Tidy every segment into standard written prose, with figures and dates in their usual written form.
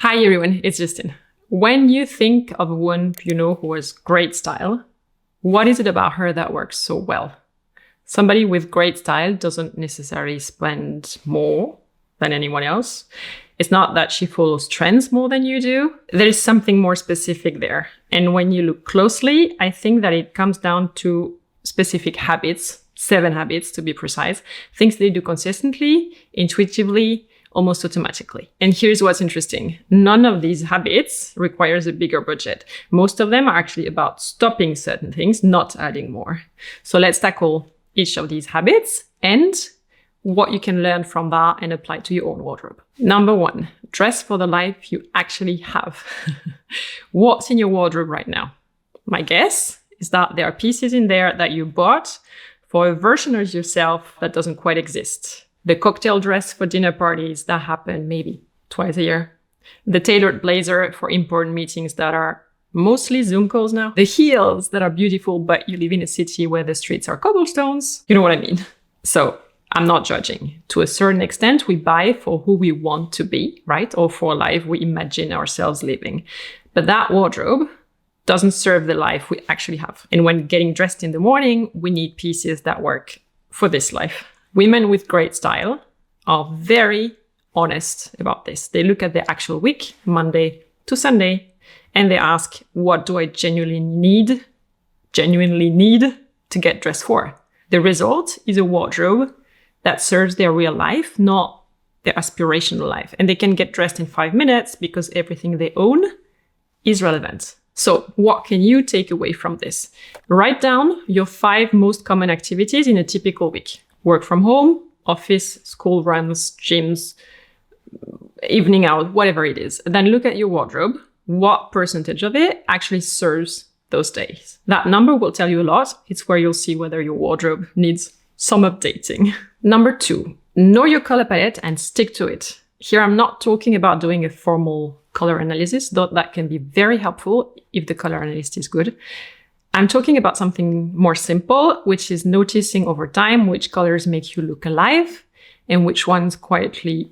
Hi everyone, it's Justine. When you think of a woman you know who has great style, what is it about her that works so well? Somebody with great style doesn't necessarily spend more than anyone else. It's not that she follows trends more than you do. There is something more specific there. And when you look closely, I think that it comes down to specific habits, 7 habits to be precise, things they do consistently, intuitively, almost automatically. And here's what's interesting. None of these habits requires a bigger budget. Most of them are actually about stopping certain things, not adding more. So let's tackle each of these habits and what you can learn from that and apply to your own wardrobe. Number 1, dress for the life you actually have. What's in your wardrobe right now? My guess is that there are pieces in there that you bought for a version of yourself that doesn't quite exist. The cocktail dress for dinner parties that happen maybe twice a year. The tailored blazer for important meetings that are mostly Zoom calls now. The heels that are beautiful, but you live in a city where the streets are cobblestones. You know what I mean? So I'm not judging. To a certain extent, we buy for who we want to be, right? Or for a life we imagine ourselves living. But that wardrobe doesn't serve the life we actually have. And when getting dressed in the morning, we need pieces that work for this life. Women with great style are very honest about this. They look at the actual week, Monday to Sunday, and they ask, what do I genuinely need to get dressed for? The result is a wardrobe that serves their real life, not their aspirational life. And they can get dressed in 5 minutes because everything they own is relevant. So what can you take away from this? Write down your 5 most common activities in a typical week. Work from home, office, school runs, gyms, evening out, whatever it is. Then look at your wardrobe. What percentage of it actually serves those days? That number will tell you a lot. It's where you'll see whether your wardrobe needs some updating. Number 2, know your color palette and stick to it. Here, I'm not talking about doing a formal color analysis, though that can be very helpful if the color analyst is good. I'm talking about something more simple, which is noticing over time which colors make you look alive and which ones quietly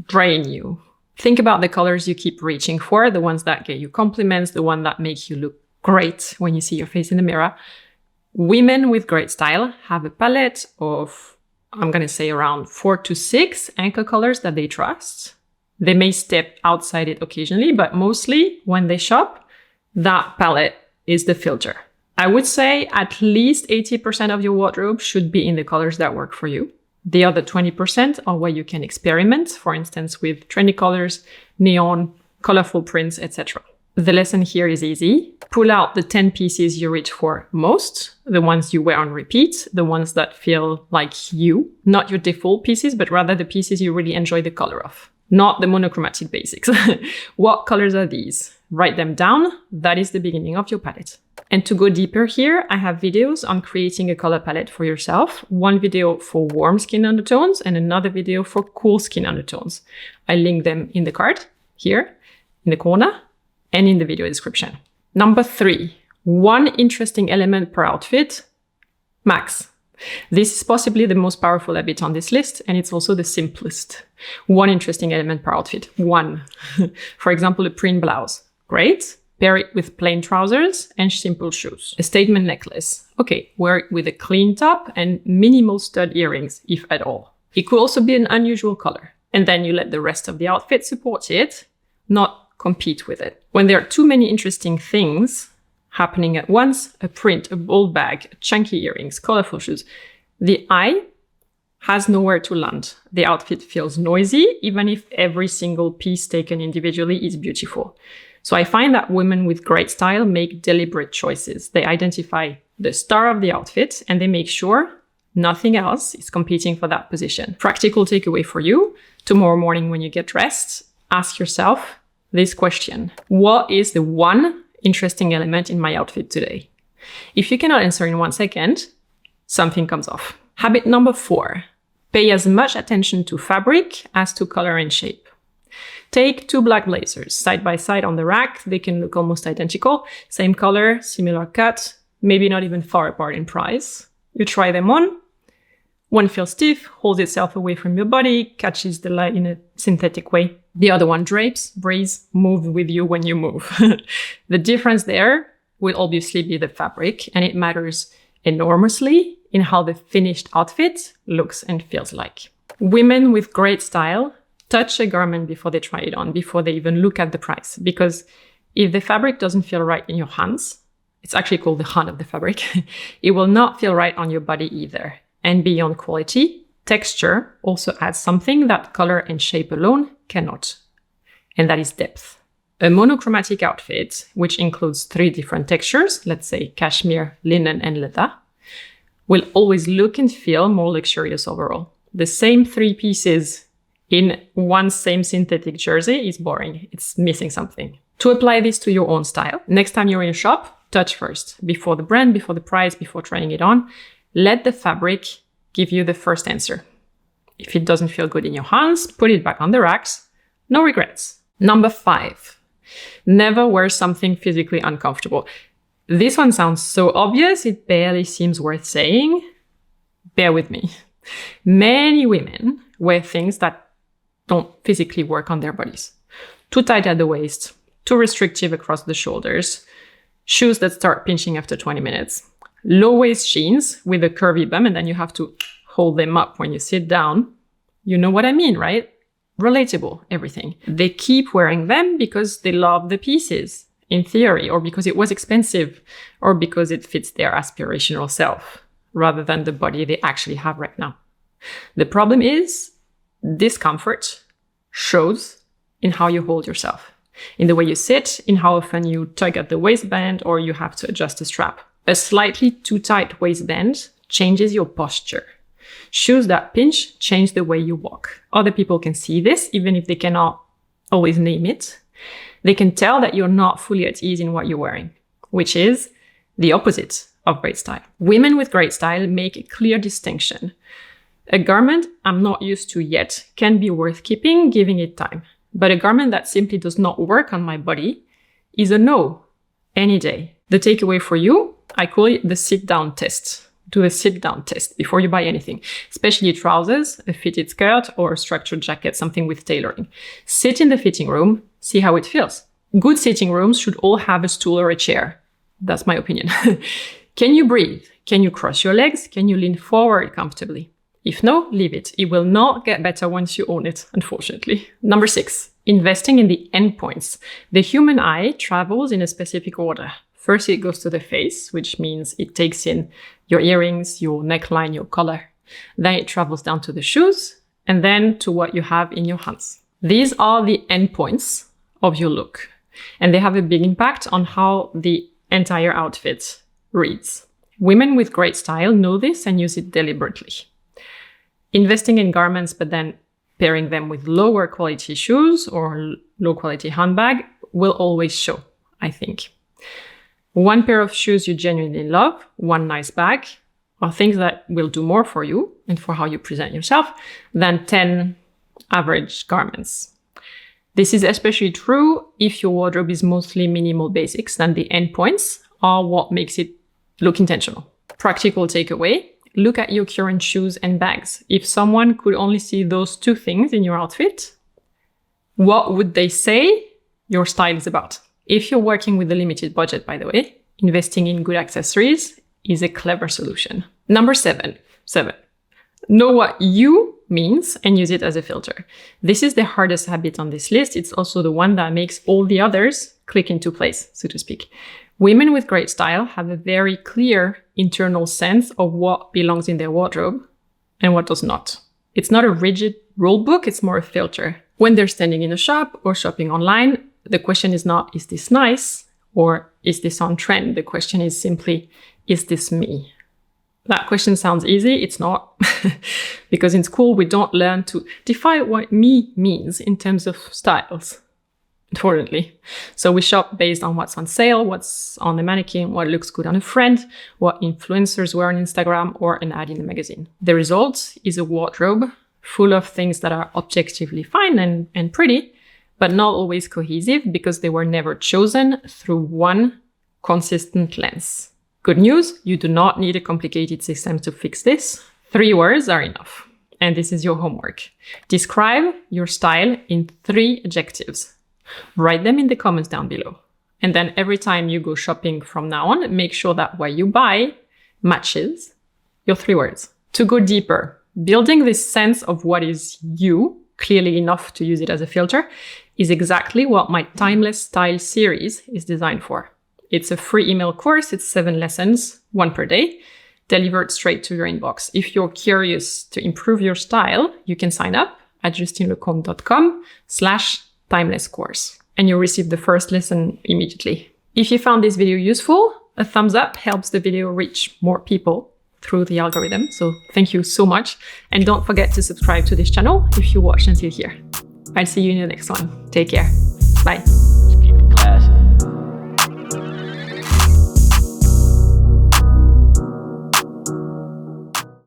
drain you. Think about the colors you keep reaching for, the ones that get you compliments, the one that make you look great when you see your face in the mirror. Women with great style have a palette of, I'm going to say around 4 to 6 anchor colors that they trust. They may step outside it occasionally, but mostly when they shop, that palette is the filter. I would say at least 80% of your wardrobe should be in the colors that work for you. The other 20% are where you can experiment, for instance, with trendy colors, neon, colorful prints, etc. The lesson here is easy. Pull out the 10 pieces you reach for most, the ones you wear on repeat, the ones that feel like you, not your default pieces, but rather the pieces you really enjoy the color of, not the monochromatic basics. What colors are these? Write them down. That is the beginning of your palette. And to go deeper here, I have videos on creating a color palette for yourself. One video for warm skin undertones and another video for cool skin undertones. I link them in the card here in the corner and in the video description. Number 3, 1 interesting element per outfit, max. This is possibly the most powerful habit on this list, and it's also the simplest. 1 interesting element per outfit, 1. For example, a print blouse, great. Pair it with plain trousers and simple shoes. A statement necklace. Okay, wear it with a clean top and minimal stud earrings, if at all. It could also be an unusual color. And then you let the rest of the outfit support it, not compete with it. When there are too many interesting things happening at once, a print, a bold bag, chunky earrings, colorful shoes, the eye has nowhere to land. The outfit feels noisy, even if every single piece taken individually is beautiful. So I find that women with great style make deliberate choices. They identify the star of the outfit and they make sure nothing else is competing for that position. Practical takeaway for you. Tomorrow morning when you get dressed, ask yourself this question. What is the 1 interesting element in my outfit today? If you cannot answer in 1 second, something comes off. Habit number 4. Pay as much attention to fabric as to color and shape. Take 2 black blazers side by side on the rack. They can look almost identical. Same color, similar cut, maybe not even far apart in price. You try them on. One feels stiff, holds itself away from your body, catches the light in a synthetic way. The other one, drapes, breeze, move with you when you move. The difference there will obviously be the fabric, and it matters enormously in how the finished outfit looks and feels like. Women with great style touch a garment before they try it on, before they even look at the price. Because if the fabric doesn't feel right in your hands, it's actually called the hand of the fabric, it will not feel right on your body either. And beyond quality, texture also adds something that color and shape alone cannot. And that is depth. A monochromatic outfit, which includes 3 different textures, let's say cashmere, linen, and leather, will always look and feel more luxurious overall. The same 3 pieces in one same synthetic jersey is boring. It's missing something. To apply this to your own style, next time you're in a shop, touch first. Before the brand, before the price, before trying it on, let the fabric give you the first answer. If it doesn't feel good in your hands, put it back on the racks. No regrets. Number 5. Never wear something physically uncomfortable. This one sounds so obvious, it barely seems worth saying. Bear with me. Many women wear things that don't physically work on their bodies. Too tight at the waist, too restrictive across the shoulders, shoes that start pinching after 20 minutes, low-waist jeans with a curvy bum, and then you have to hold them up when you sit down. You know what I mean, right? Relatable, everything. They keep wearing them because they love the pieces, in theory, or because it was expensive, or because it fits their aspirational self, rather than the body they actually have right now. The problem is, discomfort shows in how you hold yourself, in the way you sit, in how often you tug at the waistband, or you have to adjust a strap. A slightly too tight waistband changes your posture. Shoes that pinch change the way you walk. Other people can see this, even if they cannot always name it. They can tell that you're not fully at ease in what you're wearing, which is the opposite of great style. Women with great style make a clear distinction. A garment I'm not used to yet can be worth keeping, giving it time. But a garment that simply does not work on my body is a no, any day. The takeaway for you, I call it the sit-down test. Do a sit-down test before you buy anything, especially trousers, a fitted skirt, or a structured jacket, something with tailoring. Sit in the fitting room, see how it feels. Good sitting rooms should all have a stool or a chair. That's my opinion. Can you breathe? Can you cross your legs? Can you lean forward comfortably? If no, leave it. It will not get better once you own it, unfortunately. Number 6, investing in the endpoints. The human eye travels in a specific order. First, it goes to the face, which means it takes in your earrings, your neckline, your collar. Then it travels down to the shoes, and then to what you have in your hands. These are the endpoints of your look, and they have a big impact on how the entire outfit reads. Women with great style know this and use it deliberately. Investing in garments, but then pairing them with lower quality shoes or low quality handbag will always show, I think. One pair of shoes you genuinely love, one nice bag, are things that will do more for you and for how you present yourself than 10 average garments. This is especially true if your wardrobe is mostly minimal basics, then the endpoints are what makes it look intentional. Practical takeaway, look at your current shoes and bags. If someone could only see those 2 things in your outfit, what would they say your style is about? If you're working with a limited budget, by the way, investing in good accessories is a clever solution. Number 7. Know what you means and use it as a filter. This is the hardest habit on this list. It's also the one that makes all the others click into place, so to speak. Women with great style have a very clear internal sense of what belongs in their wardrobe and what does not. It's not a rigid rule book, it's more a filter. When they're standing in a shop or shopping online, the question is not, is this nice? Or is this on trend? The question is simply, is this me? That question sounds easy. It's not. Because in school, we don't learn to define what me means in terms of styles, unfortunately. So we shop based on what's on sale, what's on the mannequin, what looks good on a friend, what influencers wear on Instagram, or an ad in a magazine. The result is a wardrobe full of things that are objectively fine and pretty, but not always cohesive because they were never chosen through one consistent lens. Good news, you do not need a complicated system to fix this. 3 words are enough. And this is your homework. Describe your style in 3 adjectives. Write them in the comments down below. And then every time you go shopping from now on, make sure that what you buy matches your 3 words. To go deeper, building this sense of what is you, clearly enough to use it as a filter, is exactly what my Timeless Style series is designed for. It's a free email course. It's 7 lessons, 1 per day, delivered straight to your inbox. If you're curious to improve your style, you can sign up at justineleconte.com/timeless course, and you'll receive the first lesson immediately. If you found this video useful, a thumbs up helps the video reach more people through the algorithm. So thank you so much. And don't forget to subscribe to this channel if you watched until here. I'll see you in the next one. Take care. Bye.